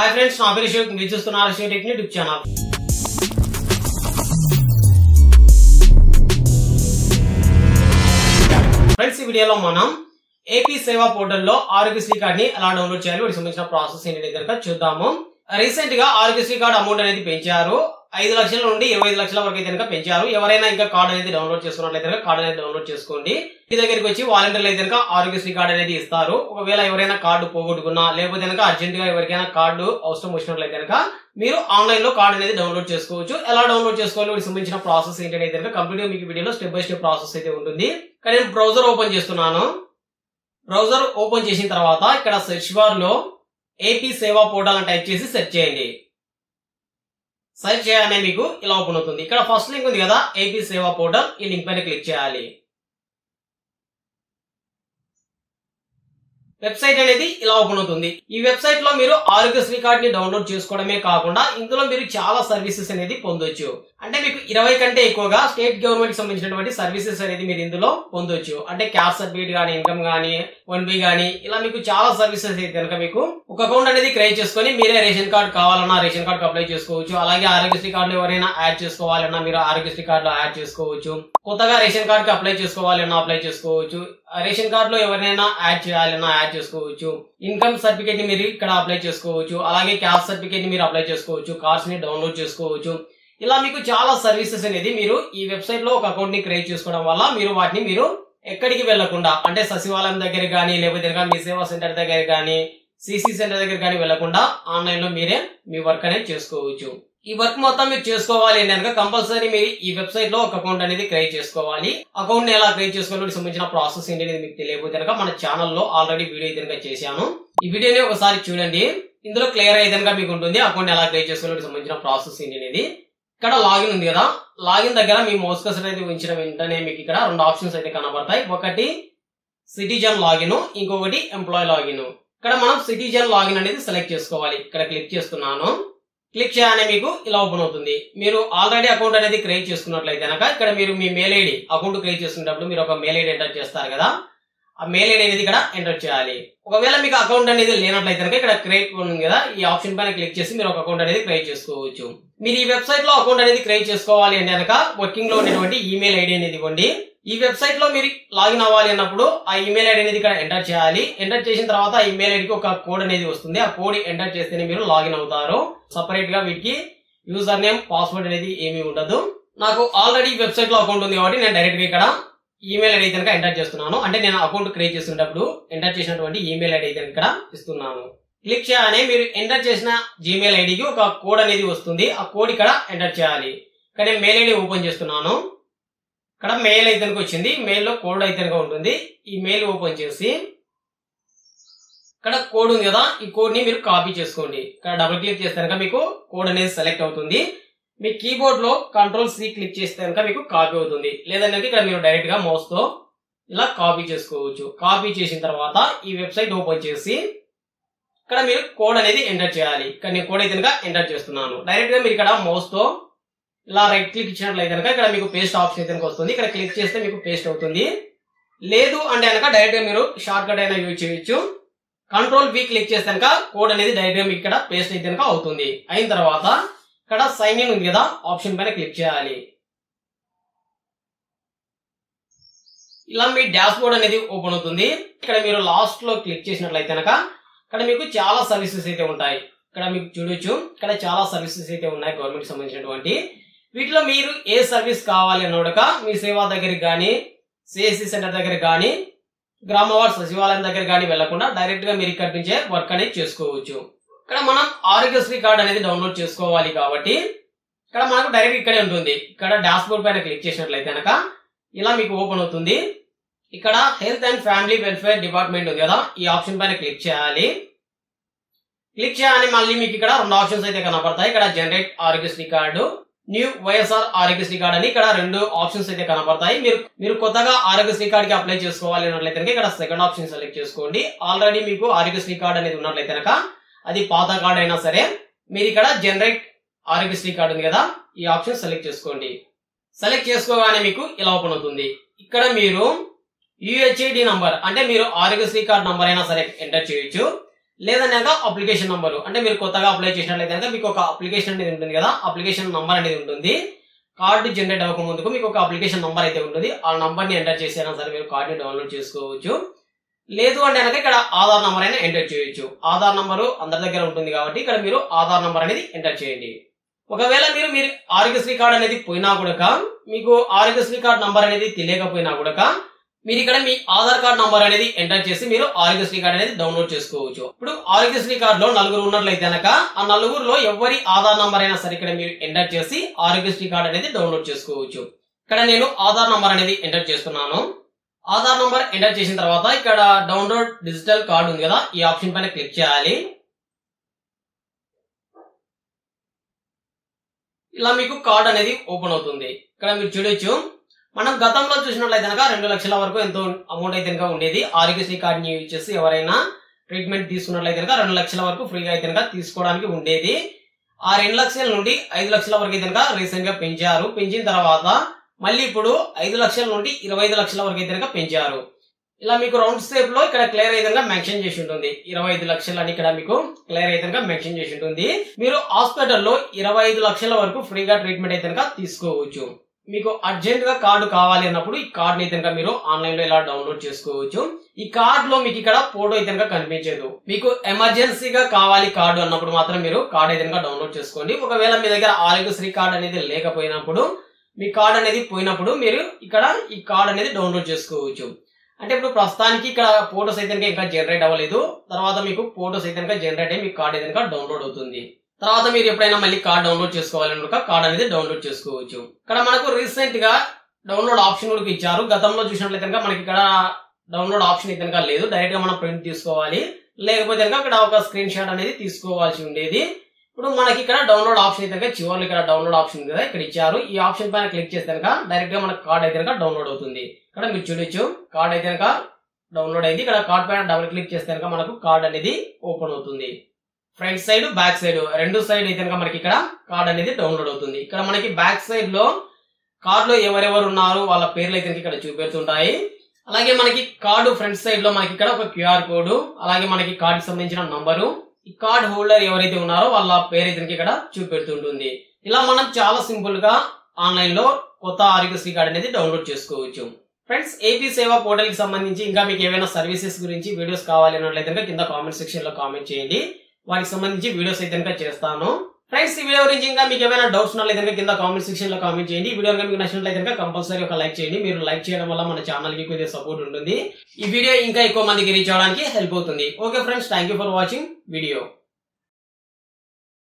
Hi friends, నా పేరు శివ్. మీరు చూస్తున్నారు Shiv tech YouTube channel. Friends, ఈ వీడియోలో మనం ఏపీ సేవా పోర్టల్లో ఆరోగ్యశ్రీ కార్డ్ ని ఎలా డౌన్లోడ్ చేయాలి, వాటికి సంబంధించిన ప్రాసెస్ ఏంటి కనుక చూద్దాము. రీసెంట్ గా ఆరోగ్యశ్రీ కార్డ్ అమౌంట్ అనేది పెంచారు. 5 లక్షల నుండి 25 లక్షల వరకు అయితే పెంచారు. ఎవరైనా ఇంకా కార్డ్ అనేది డౌన్లోడ్ చేసుకున్నట్లయితే కార్డ్ అనేది డౌన్లోడ్ చేసుకోండి. మీ దగ్గరికి వచ్చి వాలంటీర్లు అయితే ఆరోగ్యశ్రీ కార్డ్ అనేది ఇస్తారు. ఒకవేళ ఎవరైనా కార్డు పోగొట్టుకున్నా లేకపోతే అర్జెంట్ గా ఎవరికైనా కార్డు అవసరం వచ్చినట్లయితే మీరు ఆన్లైన్ లో కార్డ్ అనేది డౌన్లోడ్ చేసుకోవచ్చు. ఎలా డౌన్లోడ్ చేసుకోవాలి, వాటికి సంబంధించిన ప్రాసెస్ ఏంటి అనేది కంప్లీట్ గా మీకు వీడియోలో స్టెప్ బై స్టెప్ ప్రాసెస్ అయితే ఉంటుంది. కానీ నేను బ్రౌజర్ ఓపెన్ చేస్తున్నాను. బ్రౌజర్ ఓపెన్ చేసిన తర్వాత ఇక్కడ సెర్చ్ బార్ లో ఏపీ సేవా పోర్టల్ అని టైప్ చేసి సెర్చ్ చేయండి. సెర్చ్ చేయగానే మీకు ఇలా ఓపెన్ అవుతుంది. ఇక్కడ ఫస్ట్ లింక్ ఉంది కదా, ఏపీ సేవా పోర్టల్, ఈ లింక్ పైన క్లిక్ చేయాలి. వెబ్సైట్ అనేది ఇలా ఓపెన్ అవుతుంది. ఈ వెబ్సైట్ లో మీరు ఆరోగ్యశ్రీ కార్డ్ ని డౌన్లోడ్ చేసుకోవడమే కాకుండా ఇందులో మీరు చాలా సర్వీసెస్ అనేది పొందొచ్చు. అంటే మీకు 20 కంటే ఎక్కువగా స్టేట్ గవర్నమెంట్ సంబంధించినటువంటి సర్వీసెస్ అనేది మీరు ఇందులో పొందొచ్చు. అంటే క్యాస్ట్ సర్టిఫికేట్ గానీ, ఇన్కమ్ గానీ, 1B గానీ, ఇలా మీకు చాలా సర్వీసెస్ అయితే కనుక మీకు ఒక అకౌంట్ అనేది క్రియేట్ చేసుకుని మీరే రేషన్ కార్డ్ కావాలన్నా రేషన్ కార్డ్ అప్లై చేసుకోవచ్చు. అలాగే ఆరోగ్యశ్రీ కార్డు ఎవరైనా యాడ్ చేసుకోవాలన్నా మీరు ఆరోగ్యశ్రీ కార్డు లో యాడ్ చేసుకోవచ్చు. కొత్తగా రేషన్ కార్డ్ కి అప్లై చేసుకోవాలన్నా అప్లై చేసుకోవచ్చు. రేషన్ కార్డ్ లో ఎవరైనా యాడ్ చేయాలన్నా యాడ్ చేసుకోవచ్చు. ఇన్కమ్ సర్టిఫికేట్ ని మీరు ఇక్కడ అప్లై చేసుకోవచ్చు. అలాగే క్యాస్ట్ సర్టిఫికేట్ ని మీరు అప్లై చేసుకోవచ్చు. కార్డ్స్ ని డౌన్లోడ్ చేసుకోవచ్చు. ఇలా మీకు చాలా సర్వీసెస్ అనేది మీరు ఈ వెబ్సైట్ లో ఒక అకౌంట్ ని క్రియేట్ చేసుకోవడం వల్ల మీరు వాటిని మీరు ఎక్కడికి వెళ్లకుండా, అంటే సచివాలయం దగ్గర కానీ లేకపోతే మీ సేవా సెంటర్ దగ్గర కానీ సిసి సెంటర్ దగ్గర కానీ వెళ్లకుండా ఆన్లైన్ లో మీరే మీ వర్క్ అనేది చేసుకోవచ్చు. ఈ వర్క్ మొత్తం మీరు చేసుకోవాలి అంటే కంపల్సరీ మీరు ఈ వెబ్సైట్ లో ఒక అకౌంట్ అనేది క్రియేట్ చేసుకోవాలి. అకౌంట్ ని ఎలా క్రియేట్ చేసుకోవాలి, సంబంధించిన ప్రాసెస్ ఏంటి అనేది మీకు తెలియకపోతే మన ఛానల్లో ఆల్రెడీ వీడియో అయితే చేశాను. ఈ వీడియోని ఒకసారి చూడండి. ఇందులో క్లియర్ అయితే మీకు ఉంటుంది అకౌంట్ ఎలా క్రియేట్ చేసుకోవాలి, సంబంధించిన ప్రాసెస్ ఏంటి అనేది. ఇక్కడ లాగిన్ ఉంది కదా, లాగిన్ దగ్గర మీ మౌస్ కర్సర్ అనేది ఉంచిన వెంటనే మీకు ఇక్కడ 2 ఆప్షన్స్ అయితే కనబడతాయి. ఒకటి సిటిజన్ లాగిన్, ఇంకొకటి ఎంప్లాయ్ లాగిన్. ఇక్కడ మనం సిటిజన్ లాగిన్ అనేది సెలెక్ట్ చేసుకోవాలి. ఇక్కడ క్లిక్ చేస్తున్నాను. క్లిక్ చేయగానే మీకు ఇలా ఓపెన్ అవుతుంది. మీరు ఆల్రెడీ అకౌంట్ అనేది క్రియేట్ చేసుకున్నట్లయితే ఇక్కడ మీరు మీ మెయిల్ ఐడి అకౌంట్ క్రియేట్ చేసుకునేటప్పుడు మీరు ఒక మెయిల్ ఐడి ఎంటర్ చేస్తారు కదా, ఆ మెయిల్ ఐడి అనేది ఇక్కడ ఎంటర్ చేయాలి. ఒకవేళ మీకు అకౌంట్ అనేది లేనట్లయితే ఇక్కడ క్రియేట్ ఉంది కదా, ఈ ఆప్షన్ పైన క్లిక్ చేసి మీరు ఒక అకౌంట్ అనేది క్రియేట్ చేసుకోవచ్చు. మీరు ఈ వెబ్సైట్ లో అకౌంట్ అనేది క్రియేట్ చేసుకోవాలి అంటే వర్కింగ్ లో ఉన్నటువంటి ఈమెయిల్ ఐడి అనేది ఇవ్వండి. ఈ వెబ్సైట్ లో మీరు లాగిన్ అవ్వాలి అన్నప్పుడు ఆ ఈమెయిల్ ఐడి అనేది ఇక్కడ ఎంటర్ చేయాలి. ఎంటర్ చేసిన తర్వాత ఆ ఈమెయిల్ ఐడికి ఒక కోడ్ అనేది వస్తుంది. ఆ కోడ్ ఎంటర్ చేస్తేనే మీరు లాగిన్ అవుతారు. సపరేట్ గా వీటికి యూజర్ నేమ్, పాస్వర్డ్ అనేది ఏమీ ఉండదు. నాకు ఆల్రెడీ వెబ్సైట్ లో అకౌంట్ ఉంది కాబట్టి నేను డైరెక్ట్ గా ఇక్కడ ఈమెయిల్ ఐడి అయితే ఎంటర్ చేస్తున్నాను. అంటే నేను అకౌంట్ క్రియేట్ చేసినప్పుడు ఎంటర్ చేసినటువంటి ఈమెయిల్ ఐడి అయితే ఇక్కడ ఇస్తున్నాను. క్లిక్ చేయగానే మీరు ఎంటర్ చేసిన జీమెయిల్ ఐడికి ఒక కోడ్ అనేది వస్తుంది. ఆ కోడ్ ఇక్కడ ఎంటర్ చేయాలి. ఇక్కడ నేను మెయిల్ ఐడి ఓపెన్ చేస్తున్నాను. ఇక్కడ మెయిల్ అయితే వచ్చింది. మెయిల్ లో కోడ్ అయితే ఉంటుంది. ఈ మెయిల్ ఓపెన్ చేసి ఇక్కడ కోడ్ ఉంది కదా, ఈ కోడ్ ని మీరు కాపీ చేసుకోండి. ఇక్కడ డబుల్ క్లిక్ చేస్తే మీకు కోడ్ అనేది సెలెక్ట్ అవుతుంది. మీ కీబోర్డ్ లో Ctrl+C క్లిక్ చేస్తే మీకు కాపీ అవుతుంది. లేదంటే ఇక్కడ మీరు డైరెక్ట్ గా మౌస్ తో ఇలా కాపీ చేసుకోవచ్చు. కాపీ చేసిన తర్వాత ఈ వెబ్సైట్ ఓపెన్ చేసి ఇక్కడ మీరు కోడ్ అనేది ఎంటర్ చేయాలి. ఇక్కడ నేను కోడ్ అయితే ఎంటర్ చేస్తున్నాను. డైరెక్ట్ గా మీరు ఇక్కడ మౌస్ తో ఇలా రైట్ క్లిక్ ఇచ్చినట్లయితే ఇక్కడ మీకు పేస్ట్ ఆప్షన్ అయితే వస్తుంది. ఇక్కడ క్లిక్ చేస్తే మీకు పేస్ట్ అవుతుంది. లేదు అంటే డైరెక్ట్ గా మీరు షార్ట్ కట్ అయినా యూజ్ చేయొచ్చు. Ctrl+V క్లిక్ చేస్తే కోడ్ అనేది డైరెక్ట్ గా మీకు ఇక్కడ పేస్ట్ అయితే అవుతుంది. అయిన తర్వాత ఇక్కడ సైన్ ఇన్ ఉంది కదా, ఆప్షన్ పైన క్లిక్ చేయాలి. ఇలా మీ డాష్ బోర్డ్ అనేది ఓపెన్ అవుతుంది. ఇక్కడ మీరు లాస్ట్ లో క్లిక్ చేసినట్లయితే ఇక్కడ మీకు చాలా సర్వీసెస్ అయితే ఉంటాయి. ఇక్కడ మీకు చూడొచ్చు, ఇక్కడ చాలా సర్వీసెస్ అయితే ఉన్నాయి గవర్నమెంట్ సంబంధించినటువంటి. వీటిలో మీరు ఏ సర్వీస్ కావాలి అన్నోడక మీ సేవా దగ్గరికి కానీ, సిఎస్సి సెంటర్ దగ్గర కానీ, గ్రామవార్డ్ సచివాలయం దగ్గర కానీ వెళ్లకుండా డైరెక్ట్ గా మీరు ఇక్కడ నుంచే వర్క్ అనేది చేసుకోవచ్చు. ఇక్కడ మనం ఆరోగ్యశ్రీ కార్డ్ అనేది డౌన్లోడ్ చేసుకోవాలి కాబట్టి ఇక్కడ మనకు డైరెక్ట్ ఇక్కడే ఉంటుంది. ఇక్కడ డాష్ బోర్డ్ పైన క్లిక్ చేసినట్లయితే ఇలా మీకు ఓపెన్ అవుతుంది. ఇక్కడ health and family welfare department ఉంది కదా, ఈ ఆప్షన్ పైన క్లిక్ చేయాలి. క్లిక్ చేయగానే మళ్ళీ మీకు ఇక్కడ 2 ఆప్షన్స్ అయితే కనపడతాయి. ఇక్కడ generate Aarogyasri card, new YSR Aarogyasri card అని ఇక్కడ 2 ఆప్షన్స్ అయితే కనపడతాయి. మీరు కొత్తగా ఆరోగ్యశ్రీ కార్డ్ కి అప్లై చేసుకోవాలి అన్నట్లయితే ఇక్కడ సెకండ్ ఆప్షన్ సెలెక్ట్ చేసుకోండి. ఆల్రెడీ మీకు ఆరోగ్యశ్రీ కార్డ్ అనేది ఉన్నట్లయితే అది పాత కార్డ్ అయినా సరే మీరు ఇక్కడ జనరేట్ ఆరోగ్యశ్రీ కార్డు ఉంది కదా, ఈ ఆప్షన్ సెలెక్ట్ చేసుకోండి. సెలెక్ట్ చేసుకోగానే మీకు ఇలా ఓపెన్ అవుతుంది. ఇక్కడ మీరు UHID నంబర్ అంటే మీరు ఆరోగ్యశ్రీ కార్డ్ నంబర్ అయినా సరే ఎంటర్ చేయొచ్చు. లేదన్నాక అప్లికేషన్ నంబరు, అంటే మీరు కొత్తగా అప్లై చేసినట్లయితే మీకు ఒక అప్లికేషన్ అనేది ఉంటుంది కదా, అప్లికేషన్ నంబర్ అనేది ఉంటుంది. కార్డు జనరేట్ అవ్వక ముందుకు మీకు ఒక అప్లికేషన్ నంబర్ అయితే ఉంటుంది. ఆ నంబర్ ని ఎంటర్ చేసినా సరే మీరు కార్డుని డౌన్లోడ్ చేసుకోవచ్చు. లేదు అంటే కనుక ఇక్కడ ఆధార్ నంబర్ అయినా ఎంటర్ చేయొచ్చు. ఆధార్ నంబరు అందరి దగ్గర ఉంటుంది కాబట్టి ఇక్కడ మీరు ఆధార్ నంబర్ అనేది ఎంటర్ చేయండి. ఒకవేళ మీరు ఆరోగ్యశ్రీ కార్డు అనేది పోయినా కూడా, మీకు ఆరోగ్యశ్రీ కార్డు నంబర్ అనేది తెలియకపోయినా కూడా, మీరు ఇక్కడ మీ ఆధార్ కార్డు నంబర్ అనేది ఎంటర్ చేసి మీరు ఆరోగ్యశ్రీ కార్డు అనేది డౌన్లోడ్ చేసుకోవచ్చు. ఇప్పుడు ఆరోగ్యశ్రీ కార్డులో 4 ఉన్నట్లయితే కనుక ఆ 4లో ఎవరి ఆధార్ నంబర్ అయినా సరే ఇక్కడ మీరు ఎంటర్ చేసి ఆరోగ్యశ్రీ కార్డు అనేది డౌన్లోడ్ చేసుకోవచ్చు. ఇక్కడ నేను ఆధార్ నంబర్ అనేది ఎంటర్ చేస్తున్నాను. ఆధార్ నంబర్ ఎంటర్ చేసిన తర్వాత ఇక్కడ డౌన్లోడ్ డిజిటల్ కార్డు ఉంది కదా, ఈ ఆప్షన్ పైన క్లిక్ చేయాలి. ఇలా మీకు కార్డ్ అనేది ఓపెన్ అవుతుంది. ఇక్కడ మీరు చూడొచ్చు, మనం గతంలో చూసినట్లయితే కనుక 2 లక్షల వరకు ఎంతో అమౌంట్ అయితే కనుక ఉండేది. ఆరోగ్యశ్రీ కార్డుని యూజ్ చేసి ఎవరైనా ట్రీట్మెంట్ తీసుకున్నట్లయితే కనుక 2 లక్షల వరకు ఫ్రీగా అయితే కనుక తీసుకోవడానికి ఉండేది. ఆ 2 లక్షల నుండి 5 లక్షల వరకు అయితే కనుక రీసెంట్ గా పెంచారు. పెంచిన తర్వాత మళ్ళీ ఇప్పుడు 5 లక్షల నుండి 25 లక్షల వరకు అయితే కనుక పెంచారు. ఇలా మీకు రౌండ్ షేప్ లో ఇక్కడ క్లియర్ అయితే మెన్షన్ చేసి ఉంటుంది. 25 లక్షలు అని ఇక్కడ మీకు క్లియర్ అయితే మెన్షన్ చేసి ఉంటుంది. మీరు హాస్పిటల్లో 25 లక్షల వరకు ఫ్రీగా ట్రీట్మెంట్ అయితే తీసుకోవచ్చు. మీకు అర్జెంట్ గా కార్డు కావాలి అన్నప్పుడు ఈ కార్డు అయితే మీరు ఆన్లైన్ లో ఇలా డౌన్లోడ్ చేసుకోవచ్చు. ఈ కార్డు లో మీకు ఇక్కడ ఫోటో అయితే కనిపించదు. మీకు ఎమర్జెన్సీగా కావాలి కార్డు అన్నప్పుడు మాత్రం మీరు కార్డు అయితే డౌన్లోడ్ చేసుకోండి. ఒకవేళ మీ దగ్గర ఆరోగ్యశ్రీ కార్డు అనేది లేకపోయినప్పుడు, మీ కార్డు అనేది పోయినప్పుడు మీరు ఇక్కడ ఈ కార్డు అనేది డౌన్లోడ్ చేసుకోవచ్చు. అంటే ఇప్పుడు ప్రస్తుతానికి ఇక్కడ ఫోటోస్ అయితే ఇంకా జనరేట్ అవ్వలేదు. తర్వాత మీకు ఫోటోస్ అయితే జనరేట్ అయ్యి మీ కార్డు అయితే డౌన్లోడ్ అవుతుంది. తర్వాత మీరు ఎప్పుడైనా మళ్ళీ కార్డ్ డౌన్లోడ్ చేసుకోవాలనుక కార్డ్ అనేది డౌన్లోడ్ చేసుకోవచ్చు. ఇక్కడ మనకు రీసెంట్ గా డౌన్లోడ్ ఆప్షన్ కూడా ఇచ్చారు. గతంలో చూసినట్లయితే మనకి ఇక్కడ డౌన్లోడ్ ఆప్షన్ అయితే లేదు. డైరెక్ట్ గా మనం ప్రింట్ తీసుకోవాలి, లేకపోతే ఇక్కడ ఒక స్క్రీన్ షాట్ అనేది తీసుకోవాల్సి ఉండేది. ఇప్పుడు మనకి ఇక్కడ డౌన్లోడ్ ఆప్షన్ అయితే చివరిలో ఇక్కడ డౌన్లోడ్ ఆప్షన్ కదా ఇక్కడ ఇచ్చారు. ఈ ఆప్షన్ పైన క్లిక్ చేస్తే డైరెక్ట్ గా మనకు కార్డ్ అయితే డౌన్లోడ్ అవుతుంది. ఇక్కడ మీరు చూడొచ్చు, కార్డ్ అయితే డౌన్లోడ్ అయింది. ఇక్కడ కార్డ్ పైన డబుల్ క్లిక్ చేస్తే మనకు కార్డ్ అనేది ఓపెన్ అవుతుంది. ఫ్రంట్ సైడ్ బ్యాక్ సైడ్ రెండు సైడ్ అయితే మనకి ఇక్కడ కార్డ్ అనేది డౌన్లోడ్ అవుతుంది. ఇక్కడ మనకి బ్యాక్ సైడ్ లో కార్డ్ లో ఎవరెవరు ఉన్నారు వాళ్ళ పేర్లు అయితే ఇక్కడ చూపెడుతుంటాయి. అలాగే మనకి కార్డు ఫ్రంట్ సైడ్ లో మనకి ఇక్కడ ఒక క్యూఆర్ కోడ్, అలాగే మనకి కార్డు సంబంధించిన నంబరు, ఈ కార్డ్ హోల్డర్ ఎవరైతే ఉన్నారో వాళ్ళ పేరు అయితే ఇక్కడ చూపెడుతుంటుంది. ఇలా మనం చాలా సింపుల్ గా ఆన్లైన్ లో కొత్త ఆరోగ్యశ్రీ కార్డ్ అనేది డౌన్లోడ్ చేసుకోవచ్చు. ఫ్రెండ్స్, ఏపీ సేవా పోర్టల్ కి సంబంధించి ఇంకా మీకు ఏమైనా సర్వీసెస్ గురించి వీడియోస్ కావాలి అన్నట్లయితే కింద కామెంట్ సెక్షన్ లో కామెంట్ చేయండి. వాటికి సంబంధించి వీడియోస్ అయితే చేస్తాను. ఫ్రెండ్స్, ఈ వీడియో గురించి ఇంకా మీకు ఏమైనా డౌట్స్ ఉన్నట్లయితే కింద కామెంట్ సెక్షన్ లో కామెంట్ చేయండి. ఈ వీడియో మీకు నచ్చినట్లయితే కంపల్సరీ ఒక లైక్ చేయండి. మీరు లైక్ చేయడం వల్ల మన ఛానల్ కి కొద్దిగా సపోర్ట్ ఉంటుంది. ఈ వీడియో ఇంకా ఎక్కువ మందికి రీచ్ అవడానికి హెల్ప్ అవుతుంది. Okay friends, thank you for watching video.